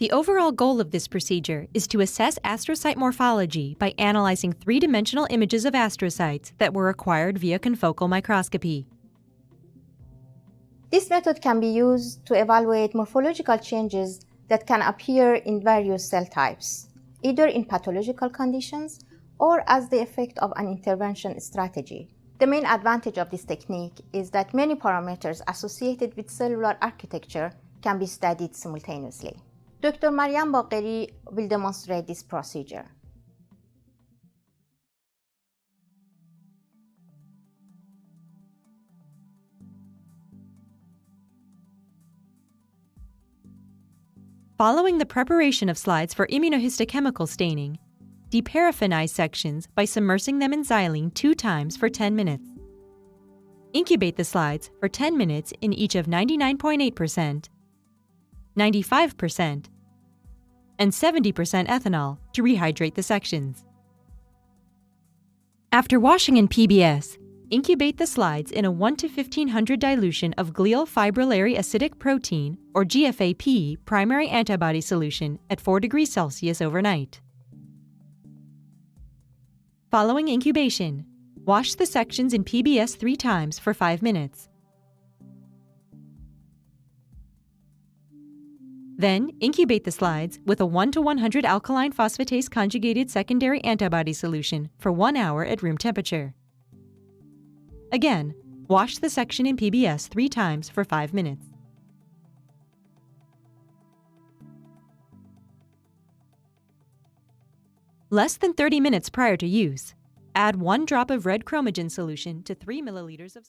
The overall goal of this procedure is to assess astrocyte morphology by analyzing three-dimensional images of astrocytes that were acquired via confocal microscopy. This method can be used to evaluate morphological changes that can appear in various cell types, either in pathological conditions or as the effect of an intervention strategy. The main advantage of this technique is that many parameters associated with cellular architecture can be studied simultaneously. Dr. Maryam Bagheri will demonstrate this procedure. Following the preparation of slides for immunohistochemical staining, deparaffinize sections by submersing them in xylene 2 times for 10 minutes. Incubate the slides for 10 minutes in each of 99.8%, 95%, and 70% ethanol to rehydrate the sections. After washing in PBS, incubate the slides in a 1 to 1500 dilution of glial fibrillary acidic protein, or GFAP, primary antibody solution at 4 degrees Celsius overnight. Following incubation, wash the sections in PBS 3 times for 5 minutes. Then, incubate the slides with a 1 to 100 alkaline phosphatase conjugated secondary antibody solution for 1 hour at room temperature. Again, wash the section in PBS 3 times for 5 minutes. Less than 30 minutes prior to use, add 1 drop of red chromogen solution to 3 milliliters of